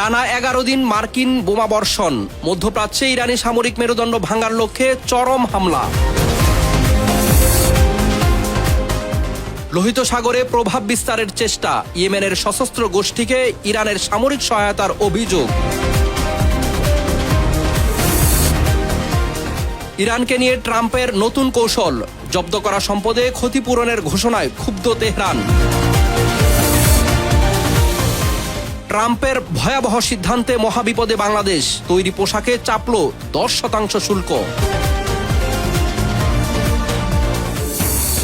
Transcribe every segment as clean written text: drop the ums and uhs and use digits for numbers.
টানা 11 দিন মার্কিন বোমা বর্ষণ, মধ্যপ্রাচ্যে ইরানি সামরিক মেরুদণ্ড ভাঙার লক্ষ্যে চরম হামলা। লোহিত সাগরে প্রভাব বিস্তারের চেষ্টা, ইয়েমেনের সশস্ত্র গোষ্ঠীকে ইরানের সামরিক সহায়তার অভিযোগ। ইরানকে নিয়ে ট্রাম্পের নতুন কৌশল, জব্দ করা সম্পদে ক্ষতিপূরণের ঘোষণায় ক্ষুব্ধ তেহরান। ট্রাম্পের ভয়াবহ সিদ্ধান্তে মহাবিপদে বাংলাদেশ, তৈরি পোশাকে চাপল 10% শুল্ক।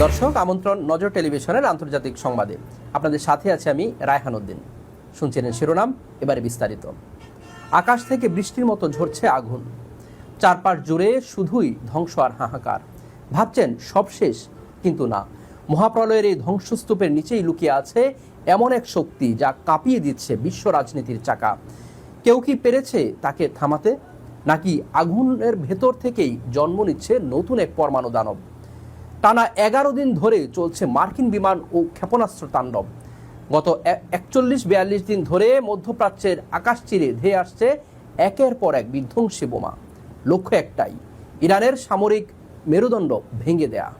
দর্শক, আমন্ত্রণ নজর টেলিভিশনের আন্তর্জাতিক সংবাদে। আপনাদের সাথে আছে আমি রায়হান উদ্দিন। শুনছিলেন শিরোনাম, এবারে বিস্তারিত। আকাশ থেকে বৃষ্টির মতো ঝরছে আগুন, চারপাশ জুড়ে শুধুই ধ্বংস আর হাহাকার। ভাবছেন সব শেষ, কিন্তু না। মহাপ্রলয়ের এই ধ্বংসস্তূপের নিচেই লুকিয়ে আছে এমন এক শক্তি যা কাঁপিয়ে দিচ্ছে বিশ্ব রাজনীতির চাকা। কেউ কি পেরেছে তাকে থামাতে, নাকি আগুনের ভেতর থেকেই জন্ম নিচ্ছে নতুন এক পরমাণু দানব? টানা 11 দিন ধরে চলছে মার্কিন বিমান ও ক্ষেপণাস্ত্র তাণ্ডব। গত 41-42 দিন ধরে মধ্যপ্রাচ্যের আকাশ চিরে ধেয়ে আসছে একের পর এক বিধ্বংসী বোমা। লক্ষ্য একটাই, ইরানের সামরিক মেরুদণ্ড ভেঙে দেয়া।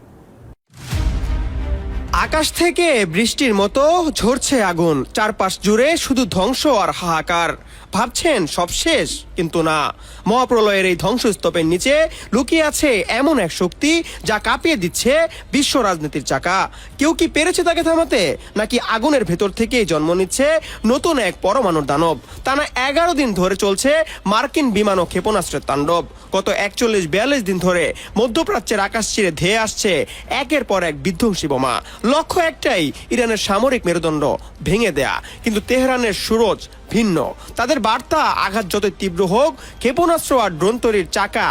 আকাশ থেকে বৃষ্টির মতো ঝরছে আগুন, চারপাশ জুড়ে শুধু ধ্বংস আর হাহাকার। ভাবছেন সব শেষ, কিন্তু না। মহাপ্রলয়ের এই ধ্বংসস্তূপের নিচে লুকিয়ে আছে এমন এক শক্তি যা কাঁপিয়ে দিচ্ছে বিশ্ব রাজনীতির চাকা। কেউ কি পেরেছে তাকে থামাতে, নাকি আগুনের ভেতর থেকেই জন্ম নিচ্ছে নতুন এক পরমাণুর দানব? টানা 11 দিন ধরে চলছে মার্কিন বিমান ও ক্ষেপণাস্ত্রের তাণ্ডব। গত 41-42 দিন ধরে মধ্যপ্রাচ্যের আকাশ চিরে ধেয়ে আসছে একের পর এক বিধ্বংসী বোমা। লক্ষ্য একটাই, ইরানের সামরিক মেরুদণ্ড ভেঙে দেয়া। কিন্তু তেহরানের সুরজ ভিন্ন। তাদের বার্তা, আঘাত যতই তীব্র হোক, ক্ষেপণাস্ত্র আর ড্রোন তৈরির চাকা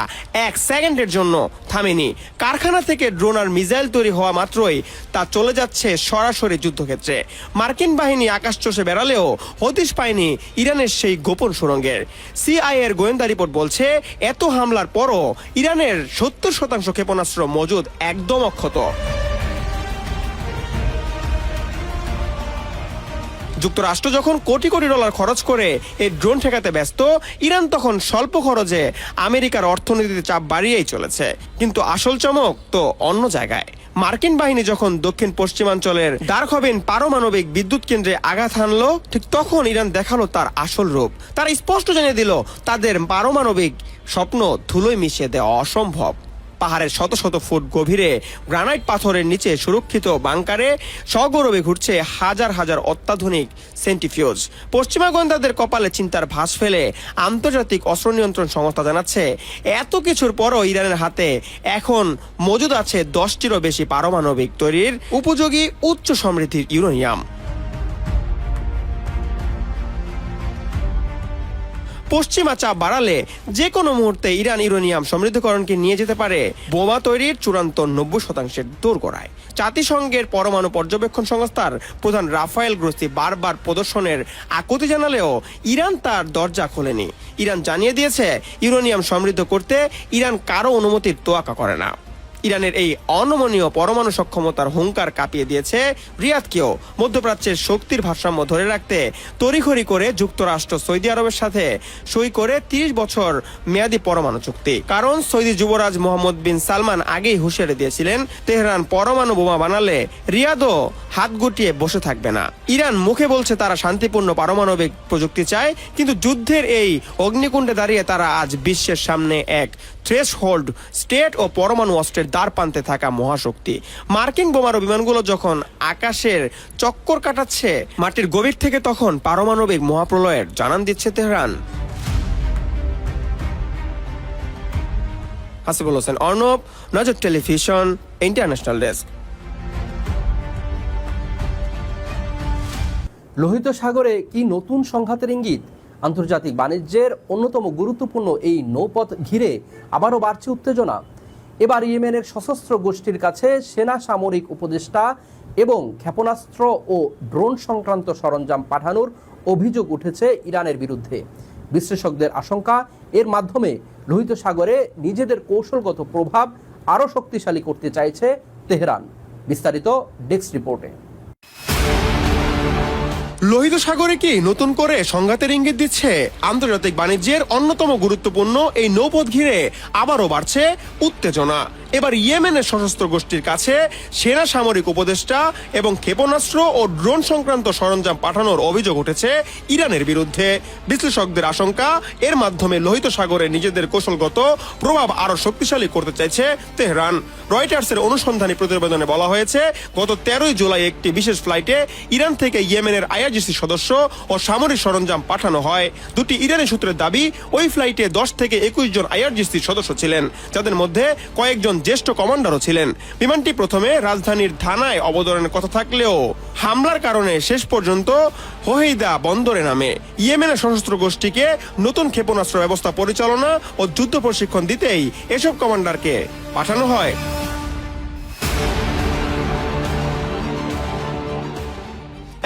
1 সেকেন্ডের জন্য থামেনি। কারখানা থেকে ড্রোন আর মিসাইল তৈরি হওয়া মাত্রই তা চলে যাচ্ছে সরাসরি যুদ্ধক্ষেত্রে। মার্কিন বাহিনী আকাশ চষে বেড়ালেও হদিশ পায়নি ইরানের সেই গোপন সুড়ঙ্গের। সিআইএ এর গোয়েন্দা রিপোর্ট বলছে, এত হামলার পরও ইরানের 70% ক্ষেপণাস্ত্র মজুদ একদম অক্ষত। যুক্তরাষ্ট্র যখন কোটি কোটি ডলার খরচ করে এই ড্রোন ঠেকাতে ব্যস্ত, ইরান তখন স্বল্প খরচে আমেরিকার অর্থনীতিতে চাপ বাড়িয়েই চলেছে। কিন্তু আসল চমক তো অন্য জায়গায়। মার্কিন বাহিনী যখন দক্ষিণ পশ্চিমাঞ্চলের দারখবিন পারমাণবিক বিদ্যুৎ কেন্দ্রে আঘাত হানলো, ঠিক তখন ইরান দেখালো তার আসল রূপ। তারা স্পষ্ট জানিয়ে দিল, তাদের পারমাণবিক স্বপ্ন ধুলোয় মিশিয়ে দেওয়া অসম্ভব। পাহাড়ের শত শত ফুট গভীরে গ্রানাইট পাথরের নিচে সুরক্ষিত বাংকারে সগৌরবে ঘুরছে হাজার হাজার অত্যাধুনিক সেন্টিফিউজ। পশ্চিমা গোয়েন্দাদের কপালে চিন্তার ভাঁজ ফেলে আন্তর্জাতিক অস্ত্র নিয়ন্ত্রণ সংস্থা জানাচ্ছে, এত কিছুর পরও ইরানের হাতে এখন মজুদ আছে 10টিরও বেশি পারমাণবিক তৈরির উপযোগী উচ্চ সমৃদ্ধির ইউরেনিয়াম। পশ্চিমা চাপ বাড়ালে যে কোনো মুহূর্তে ইরান ইউরেনিয়াম সমৃদ্ধকরণকে নিয়ে যেতে পারে বোমা তৈরির চূড়ান্ত 90%-এর দোরগোড়ায়। জাতিসংঘের পরমাণু পর্যবেক্ষণ সংস্থার প্রধান রাফায়েল গ্রোসি বারবার প্রদর্শনের আকুতি জানালেও ইরান তার দরজা খোলেনি। ইরান জানিয়ে দিয়েছে, ইউরেনিয়াম সমৃদ্ধ করতে ইরান কারো অনুমতির তোয়াক্কা করে না। ইরানের এই অনমনীয় পরমাণু সক্ষমতার হুঙ্কার কাঁপিয়ে দিয়েছে রিয়াদকেও। মধ্যপ্রাচ্যের শক্তির ভারসাম্য ধরে রাখতে তড়িঘড়ি করে যুক্তরাষ্ট্র সৌদি আরবের সাথে সই করে 30 বছর মেয়াদী পরমাণু চুক্তি। কারণ সৌদি যুবরাজ মোহাম্মদ বিন সালমান আগেই হুঁশিয়ারি দিয়েছিলেন, তেহরান পরমাণু বোমা বানালে রিয়াদও হাত গুটিয়ে বসে থাকবে না। ইরান মুখে বলছে তারা শান্তিপূর্ণ পারমাণবিক প্রযুক্তি চায়, কিন্তু যুদ্ধের এই অগ্নিকুণ্ডে দাঁড়িয়ে তারা আজ বিশ্বের সামনে এক থ্রেশহোল্ড স্টেট ও পরমাণু অস্ত্রের দ্বার প্রান্তে থাকা মহাশক্তি। মার্কিন বোমারু বিমানগুলো যখন আকাশের চক্কর কাটাচ্ছে মাটির গভীর থেকে, তখন পারমাণবিক মহাপ্রলয়ের জানান দিচ্ছে তেহরান। হাসিবুল হোসেন অর্ণব, নজর টেলিভিশন, ইন্টারন্যাশনাল ডেস্ক। লোহিত সাগরে কি নতুন সংঘাতের ইঙ্গিত? আন্তর্জাতিক বাণিজ্যের অন্যতম গুরুত্বপূর্ণ এই নৌপথ ঘিরে আবারও বাড়ছে উত্তেজনা। এবার ইয়েমেনের সশস্ত্র গোষ্ঠীর কাছে সেনা সামরিক উপদেষ্টা এবং ক্ষেপণাস্ত্র ও ড্রোন সংক্রান্ত সরঞ্জাম পাঠানোর অভিযোগ উঠেছে ইরানের বিরুদ্ধে। বিশ্লেষকদের আশঙ্কা, এর মাধ্যমে লোহিত সাগরে নিজেদের কৌশলগত প্রভাব আরও শক্তিশালী করতে চাইছে তেহরান। বিস্তারিত ডেস্ক রিপোর্টে। লোহিত সাগরে কি নতুন করে সংঘাতের ইঙ্গিত দিচ্ছে? আন্তর্জাতিক বাণিজ্যের অন্যতম গুরুত্বপূর্ণ এই নৌপথ ঘিরে আবারও বাড়ছে উত্তেজনা। এবার ইয়েমেনের সশস্ত্র গোষ্ঠীর কাছে সেনা সামরিক উপদেষ্টা এবং ক্ষেপণাস্ত্র ও ড্রোন সংক্রান্ত সরঞ্জাম পাঠানোর অভিযোগ উঠেছে ইরানের বিরুদ্ধে। বিশ্লেষকদের আশঙ্কা, এর মাধ্যমে লোহিত সাগরে নিজেদের কৌশলগত প্রভাব আরো শক্তিশালী করতে চাইছে তেহরান। রয়টার্সের অনুসন্ধানী প্রতিবেদনে বলা হয়েছে, গত 13 জুলাই একটি বিশেষ ফ্লাইটে ইরান থেকে ইয়েমেনের আইআরজিসি সদস্য ও সামরিক সরঞ্জাম পাঠানো হয়। দুটি ইরানি সূত্রের দাবি, ওই ফ্লাইটে 10 থেকে 21 জন আইআরজিসি সদস্য ছিলেন, যাদের মধ্যে কয়েকজন জ্যেষ্ঠ কমান্ডারও ছিলেন। বিমানটি প্রথমে রাজধানীর ধানায় অবতরণের কথা থাকলেও হামলার কারণে শেষ পর্যন্ত হোহেইদা বন্দরে নামে। ইয়েমেনের সশস্ত্র গোষ্ঠীকে নতুন ক্ষেপণাস্ত্র ব্যবস্থা পরিচালনা ও যুদ্ধ প্রশিক্ষণ দিতেই এসব কমান্ডারকে পাঠানো হয়।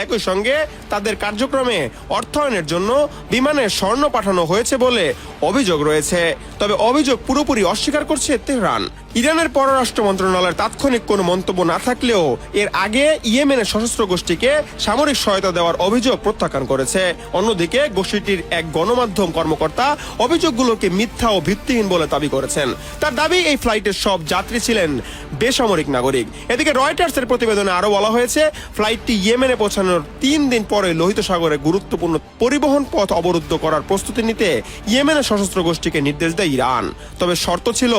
একই সঙ্গে তাদের কার্যক্রমে অর্থায়নের জন্য বিমানে স্বর্ণ পাঠানো হয়েছে বলে অভিযোগ রয়েছে। তবে অভিযোগ পুরোপুরি অস্বীকার করছে তেহরান। ইরানের পররাষ্ট্র মন্ত্রণালয়ের তাৎক্ষণিক কোনো মন্তব্য না থাকলেও এর আগে ইয়েমেনের সশস্ত্র গোষ্ঠীকে সামরিক সহায়তা দেওয়ার অভিযোগ প্রত্যাখ্যান করেছে। অন্যদিকে গোষ্ঠীটির এক গণমাধ্যম কর্মকর্তা অভিযোগগুলোকে মিথ্যা ও ভিত্তিহীন বলে দাবি করেছেন। তার দাবি, এই ফ্লাইটের সব যাত্রী ছিলেন বেসামরিক নাগরিক। এদিকে রয়টার্সের প্রতিবেদনে আরো বলা হয়েছে, ফ্লাইটটি ইয়েমেনে পৌঁছানোর 3 দিন পরে লোহিত সাগরে গুরুত্বপূর্ণ পরিবহন পথ অবরুদ্ধ করার প্রস্তুতি নিতে ইয়েমেনের সশস্ত্র গোষ্ঠীকে নির্দেশ দেয় ইরান। তবে শর্ত ছিল,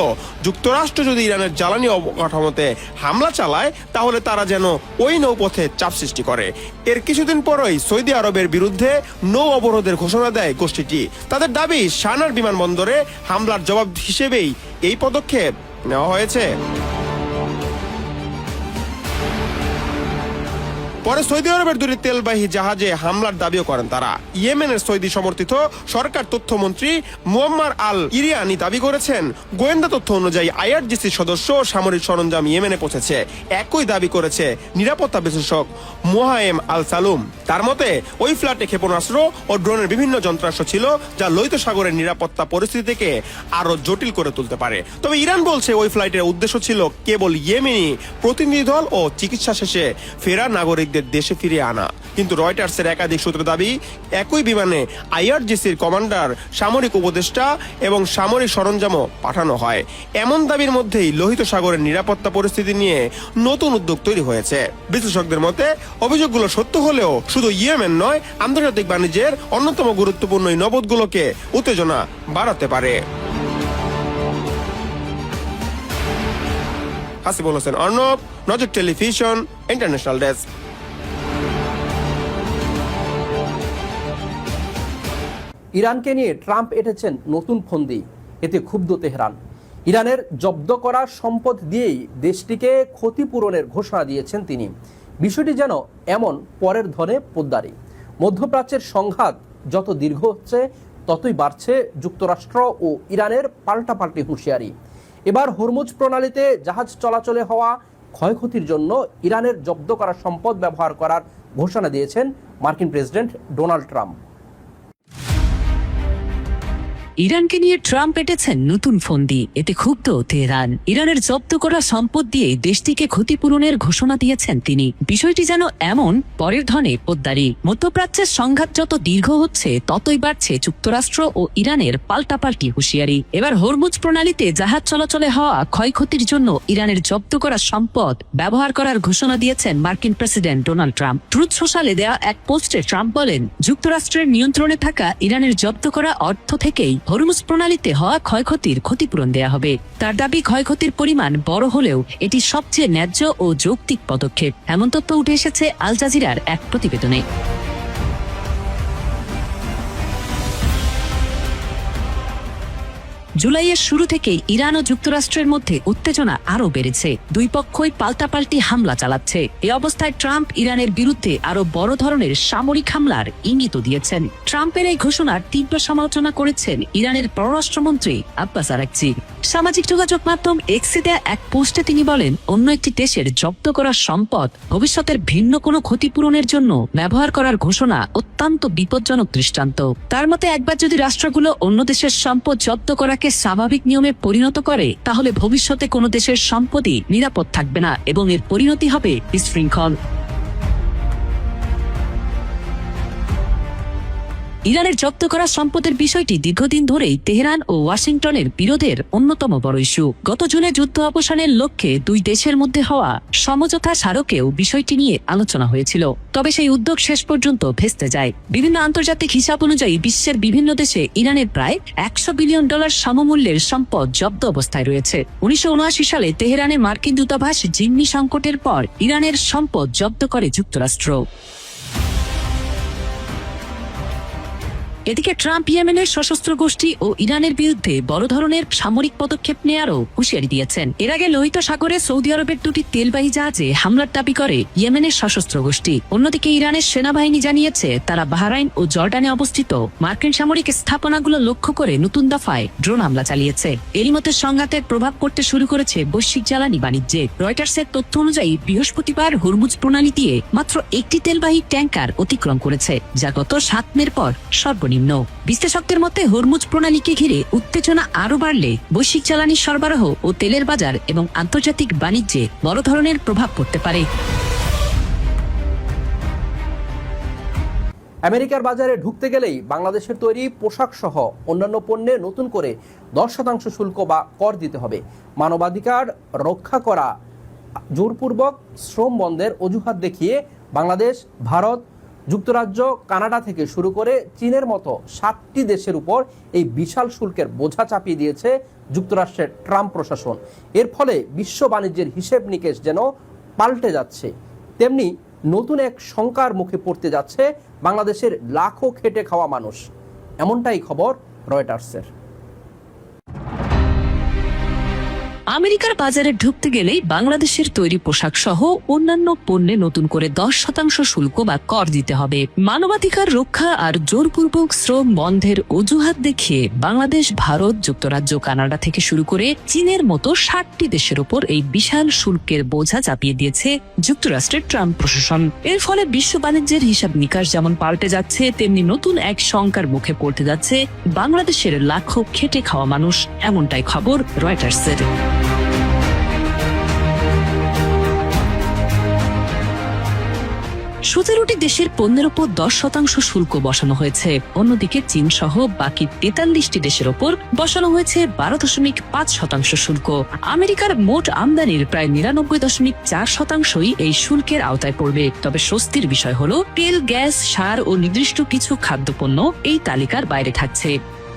যুক্তরাষ্ট্র যদি ইরানের জ্বালানি অবকাঠামোতে হামলা চালায় তাহলে তারা যেন ওই নৌপথে চাপ সৃষ্টি করে। এর কিছুদিন পরই সৌদি আরবের বিরুদ্ধে নৌ অবরোধের ঘোষণা দেয় গোষ্ঠীটি। তাদের দাবি, সানার বিমানবন্দরে হামলার জবাব হিসেবেই এই পদক্ষেপ নেওয়া হয়েছে। পরে সৌদি আরবের দুটি তেলবাহী জাহাজে হামলার দাবিও করেন তারা। ইয়েমেনের সৌদি সমর্থিত সরকার তথ্যমন্ত্রী মুয়াম্মার আল ইরিয়ানি দাবি করেছেন, গোয়েন্দা তথ্য অনুযায়ী আইআরজিসি সদস্য ও সামরিক সরঞ্জাম ইয়েমেনে পৌঁছেছে। একই দাবি করেছে নিরাপত্তা বিশ্লেষক মোহায়েম আল সালুম। তার মতে, ওই ফ্লাইটে ক্ষেপণাস্ত্র ও ড্রোনের বিভিন্ন যন্ত্রাংশ ছিল, যা লোহিত সাগরের নিরাপত্তা পরিস্থিতিকে আরো জটিল করে তুলতে পারে। তবে ইরান বলছে, ওই ফ্লাইটের উদ্দেশ্য ছিল কেবল ইয়েমেনি প্রতিনিধি দল ও চিকিৎসা শেষে ফেরা নাগরিক দেশে ফিরিয়ে আনা। কিন্তু রয়টার্সের একাধিক সূত্র দাবি, একই বিমানে আইআরজিসির কমান্ডার, সামরিক উপদেষ্টা এবং সামরিক সরঞ্জামও পাঠানো হয়। এমন দাবির মধ্যেই লোহিত সাগরের নিরাপত্তা পরিস্থিতি নিয়ে নতুন উদ্যোগ তৈরি হয়েছে। বিশ্লেষকদের মতে, অভিযোগগুলো সত্য হলেও শুধু ইয়েমেন নয়, আন্তর্জাতিক বাণিজ্যের অন্যতম গুরুত্বপূর্ণ এই নৌপথগুলোকে উত্তেজনা বাড়াতে পারে। হাসিবুল হোসেন অর্ণব, নজর টেলিভিশন, ইন্টারন্যাশনাল ডেস্ক। ইরানকে নিয়ে ট্রাম্প এঁটেছেন নতুন ফন্দি, এতে ক্ষুব্ধ তেহরান। ইরানের জব্দ করা সম্পদ দিয়েই দেশটিকে ক্ষতিপূরণের ঘোষণা দিয়েছেন তিনি। বিষয়টি যেন এমন পরের ধনে পোদ্দারি। মধ্যপ্রাচ্যের সংঘাত যত দীর্ঘ হচ্ছে ততই বাড়ছে যুক্তরাষ্ট্র ও ইরানের পাল্টাপাল্টি হুঁশিয়ারি। এবার হরমুজ প্রণালীতে জাহাজ চলাচলে হওয়া ক্ষয়ক্ষতির জন্য ইরানের জব্দ করা সম্পদ ব্যবহার করার ঘোষণা দিয়েছেন মার্কিন প্রেসিডেন্ট ডোনাল্ড ট্রাম্প। ইরানকে নিয়ে ট্রাম্প এঁটেছেন নতুন ফন্দি, এতে ক্ষুব্ধ তেহরান। ইরানের জব্দ করা সম্পদ দিয়ে দেশটিকে ক্ষতিপূরণের ঘোষণা দিয়েছেন তিনি। বিষয়টি যেন এমন পরের ধনে পোদ্দারি। মধ্যপ্রাচ্যের সংঘাত যত দীর্ঘ হচ্ছে ততই বাড়ছে যুক্তরাষ্ট্র ও ইরানের পাল্টাপাল্টি হুঁশিয়ারি। এবার হরমুজ প্রণালীতে জাহাজ চলাচলে হওয়া ক্ষয়ক্ষতির জন্য ইরানের জব্দ করা সম্পদ ব্যবহার করার ঘোষণা দিয়েছেন মার্কিন প্রেসিডেন্ট ডোনাল্ড ট্রাম্প। ট্রুথ সোশ্যালে দেয়া এক পোস্টে ট্রাম্প বলেন, যুক্তরাষ্ট্রের নিয়ন্ত্রণে থাকা ইরানের জব্দ করা অর্থ থেকেই হরমুজ প্রণালীতে হওয়া ক্ষয়ক্ষতির ক্ষতিপূরণ দেয়া হবে। তার দাবি, ক্ষয়ক্ষতির পরিমাণ বড় হলেও এটি সবচেয়ে ন্যায্য ও যৌক্তিক পদক্ষেপ। এমন তথ্য উঠে এসেছে আল জাজিরার এক প্রতিবেদনে। জুলাইয়ের শুরু থেকেই ইরান ও যুক্তরাষ্ট্রের মধ্যে উত্তেজনা আরও বেড়েছে। দুই পক্ষই পাল্টাপাল্টি হামলা চালাচ্ছে। এই অবস্থায় ট্রাম্প ইরানের বিরুদ্ধে আরো বড় ধরনের সামরিক হামলার ইঙ্গিত দিয়েছেন। ট্রাম্পের এই ঘোষণার তীব্র সমালোচনা করেছেন ইরানের পররাষ্ট্রমন্ত্রী আব্বাস আরাকচি। সামাজিক যোগাযোগ মাধ্যম এক্সে দেয়া এক পোস্টে তিনি বলেন, অন্য একটি দেশের জব্দ করা সম্পদ ভবিষ্যতের ভিন্ন কোনো ক্ষতিপূরণের জন্য ব্যবহার করার ঘোষণা অত্যন্ত বিপজ্জনক দৃষ্টান্ত। তার মতে, একবার যদি রাষ্ট্রগুলো অন্য দেশের সম্পদ জব্দ করাকে স্বাভাবিক নিয়মে পরিণত করে, তাহলে ভবিষ্যতে কোনো দেশের সম্পদই নিরাপদ থাকবে না এবং এর পরিণতি হবে বিশৃঙ্খল। ইরানের জব্দ করা সম্পদের বিষয়টি দীর্ঘদিন ধরেই তেহরান ও ওয়াশিংটনের বিরোধের অন্যতম বড় ইস্যু। গত জুনে যুদ্ধ অবসানের লক্ষ্যে দুই দেশের মধ্যে হওয়া সমঝোতা স্মারকেও বিষয়টি নিয়ে আলোচনা হয়েছিল, তবে সেই উদ্যোগ শেষ পর্যন্ত ভেস্তে যায়। বিভিন্ন আন্তর্জাতিক হিসাব অনুযায়ী বিশ্বের বিভিন্ন দেশে ইরানের প্রায় $100 বিলিয়ন সমমূল্যের সম্পদ জব্দ অবস্থায় রয়েছে। 1979 সালে তেহরানে মার্কিন দূতাবাস জিম্মি সংকটের পর ইরানের সম্পদ জব্দ করে যুক্তরাষ্ট্র। এদিকে ট্রাম্প ইয়েমেনের সশস্ত্র গোষ্ঠী ও ইরানের বিরুদ্ধে বড় ধরনের সামরিক পদক্ষেপ নেয়ারও হুঁশিয়ারি দিয়েছেন। এর আগে লোহিত সাগরে সৌদি আরবের দুটি তেলবাহী জাহাজে হামলার দাবি করে ইয়েমেনের সশস্ত্র গোষ্ঠী। অন্যদিকে ইরানের সেনাবাহিনী জানিয়েছে তারা বাহরাইন ও জর্ডানে অবস্থিত মার্কিন সামরিক স্থাপনাগুলো লক্ষ্য করে নতুন দফায় ড্রোন হামলা চালিয়েছে। এরই মধ্যে সংঘাতের প্রভাব পড়তে শুরু করেছে বৈশ্বিক জ্বালানি বাণিজ্যে। রয়টার্সের তথ্য অনুযায়ী বৃহস্পতিবার হরমুজ প্রণালী দিয়ে মাত্র একটি তেলবাহী ট্যাঙ্কার অতিক্রম করেছে, যা গত 7 মের পর সর্বনিম্ন। বিশ্লেষকদের মতে হরমুজ প্রণালীকে ঘিরে উত্তেজনা আরো বাড়লে বৈশ্বিক জ্বালানি সরবরাহ ও তেলের বাজার এবং আন্তর্জাতিক বাণিজ্যে বড় ধরনের প্রভাব পড়তে পারে। আমেরিকার বাজারে ঢুকতে গেলেই বাংলাদেশের তৈরি পোশাক সহ অন্যান্য পণ্যে নতুন করে 10% শুল্ক বা কর দিতে হবে। মানবাধিকার রক্ষা করা জোরপূর্বক শ্রম বন্ধের অজুহাত দেখিয়ে বাংলাদেশ, ভারত, যুক্তরাজ্য, কানাডা থেকে শুরু করে চীনের মতো 7টি দেশের উপর এই বিশাল শুল্কের বোঝা চাপিয়ে দিয়েছে যুক্তরাষ্ট্রের ট্রাম্প প্রশাসন। এর ফলে বিশ্ব বাণিজ্যের হিসেব নিকেশ যেন পাল্টে যাচ্ছে, তেমনি নতুন এক শঙ্কার মুখে পড়তে যাচ্ছে বাংলাদেশের লাখো খেটে খাওয়া মানুষ। এমনটাই খবর রয়টার্সের। আমেরিকার বাজারে ঢুকতে গেলেই বাংলাদেশের তৈরি পোশাক সহ অন্যান্য পণ্যে নতুন করে 10% শুল্ক বা কর দিতে হবে। মানবাধিকার রক্ষা আর জোরপূর্বক শ্রম বন্ধের অজুহাত দেখিয়ে বাংলাদেশ, ভারত, যুক্তরাজ্য, কানাডা থেকে শুরু করে চীনের মতো 7টি দেশের উপর এই বিশাল শুল্কের বোঝা চাপিয়ে দিয়েছে যুক্তরাষ্ট্রের ট্রাম্প প্রশাসন। এর ফলে বিশ্ব বাণিজ্যের হিসাব নিকাশ যেমন পাল্টে যাচ্ছে, তেমনি নতুন এক শঙ্কার মুখে পড়তে যাচ্ছে বাংলাদেশের লাখো খেটে খাওয়া মানুষ। এমনটাই খবর রয়টার্সের। 17টি দেশের পণ্যের উপর 10% শুল্ক বসানো হয়েছে। অন্যদিকে চীন সহ বাকি 43টি দেশের উপর বসানো হয়েছে 12.5% শুল্ক। আমেরিকার মোট আমদানির প্রায় 99.4%ই এই শুল্কের আওতায় পড়বে। তবে স্বস্তির বিষয় হলো তেল, গ্যাস, সার ও নির্দিষ্ট কিছু খাদ্যপণ্য এই তালিকার বাইরে থাকছে।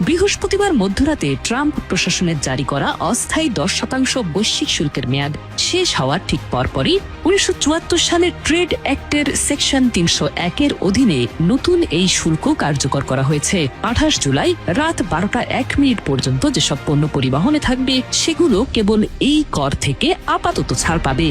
বৃহস্পতিবার মধ্যরাতে ট্রাম্প প্রশাসনের জারি করা অস্থায়ী 10% বৈশ্বিক শুল্কের মেয়াদ শেষ হওয়ার ঠিক পরপরই 1974 সালের ট্রেড অ্যাক্টের সেকশন 301 অধীনে নতুন এই শুল্ক কার্যকর করা হয়েছে। 28 জুলাই রাত 12:01 পর্যন্ত যেসব পণ্য পরিবহনে থাকবে সেগুলো কেবল এই কর থেকে আপাতত ছাড় পাবে।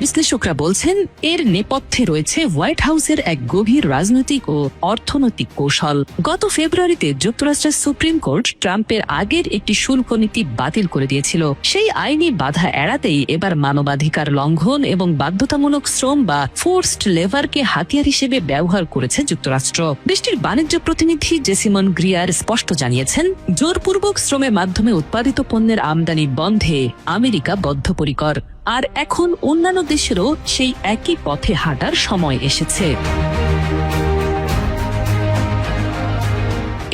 বিশ্লেষকরা বলছেন এর নেপথ্যে রয়েছে হোয়াইট হাউসের এক গভীর রাজনৈতিক ও অর্থনৈতিক কৌশল। গত ফেব্রুয়ারিতে যুক্তরাষ্ট্রের সুপ্রিম কোর্ট ট্রাম্পের আগের একটি শুল্ক নীতি বাতিল করে দিয়েছিল। সেই আইনি বাধা এড়াতেই এবার মানবাধিকার লঙ্ঘন এবং বাধ্যতামূলক শ্রম বা ফোর্সড লেবারকে হাতিয়ার হিসেবে ব্যবহার করেছে যুক্তরাষ্ট্র। দেশটির বাণিজ্য প্রতিনিধি জেসিমন গ্রিয়ার স্পষ্ট জানিয়েছেন, জোরপূর্বক শ্রমের মাধ্যমে উৎপাদিত পণ্যের আমদানি বন্ধে আমেরিকা বদ্ধপরিকর। আর এখন অন্যান্য দেশেরও সেই একই পথে হাঁটার সময় এসেছে।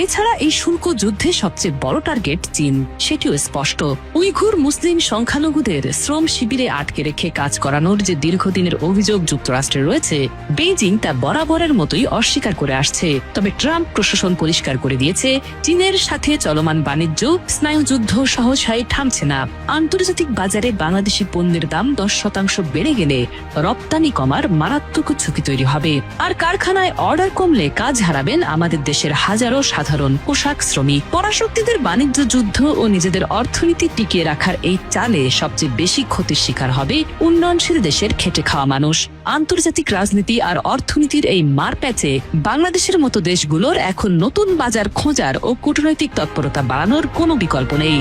এছাড়া এই শুল্ক যুদ্ধে সবচেয়ে বড় টার্গেট চীন, সেটিও স্পষ্ট। উইঘুর মুসলিম সংখ্যালঘুদের শ্রম শিবিরে আটকে রেখে কাজ করানোর যে দীর্ঘদিনের অভিযোগ যুক্তরাষ্ট্রে রয়েছে, বেইজিং তা বরাবরের মতোই অস্বীকার করে আসছে। তবে ট্রাম্প প্রশাসন পরিষ্কার করে দিয়েছে, চীনের সাথে চলমান বাণিজ্য স্নায়ুযুদ্ধ সহসায় থামছে না। আন্তর্জাতিক বাজারে বাংলাদেশি পণ্যের দাম 10% বেড়ে গেলে রপ্তানি কমার মারাত্মক ঝুঁকি তৈরি হবে। আর কারখানায় অর্ডার কমলে কাজ হারাবেন আমাদের দেশের হাজারো সাধারণ পোশাক শ্রমিক। পরাশক্তিদের বাণিজ্য যুদ্ধ ও নিজেদের অর্থনীতি টিকিয়ে রাখার এই চালে সবচেয়ে বেশি ক্ষতির শিকার হবে উন্নয়নশীল দেশের খেটে খাওয়া মানুষ। আন্তর্জাতিক রাজনীতি আর অর্থনীতির এই মারপ্যাচে বাংলাদেশের মতো দেশগুলোর এখন নতুন বাজার খোঁজার ও কূটনৈতিক তৎপরতা বাড়ানোর কোনো বিকল্প নেই।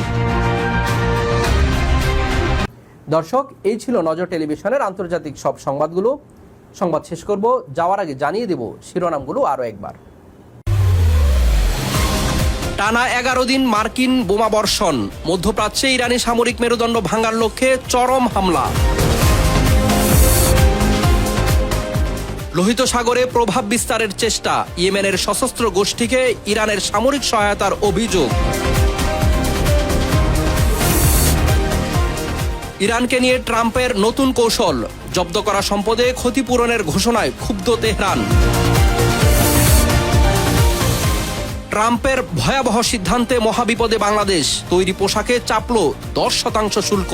দর্শক, এই ছিল নজর টেলিভিশনের আন্তর্জাতিক সব সংবাদগুলো। সংবাদ শেষ করব, যাওয়ার আগে জানিয়ে দেব শিরোনামগুলো আরও একবার। টানা 11 দিন মার্কিন বোমা বর্ষণ, মধ্যপ্রাচ্যে ইরানি সামরিক মেরুদণ্ড ভাঙার লক্ষ্যে চরম হামলা। লোহিত সাগরে প্রভাব বিস্তারের চেষ্টা, ইয়েমেনের সশস্ত্র গোষ্ঠীকে ইরানের সামরিক সহায়তার অভিযোগ। ইরানকে নিয়ে ট্রাম্পের নতুন কৌশল, জব্দ করা সম্পদে ক্ষতিপূরণের ঘোষণায় ক্ষুব্ধ তেহরান। ট্রাম্পের ভয়াবহ সিদ্ধান্তে মহাবিপদে বাংলাদেশ, তৈরি পোশাকে চাপল 10% শুল্ক।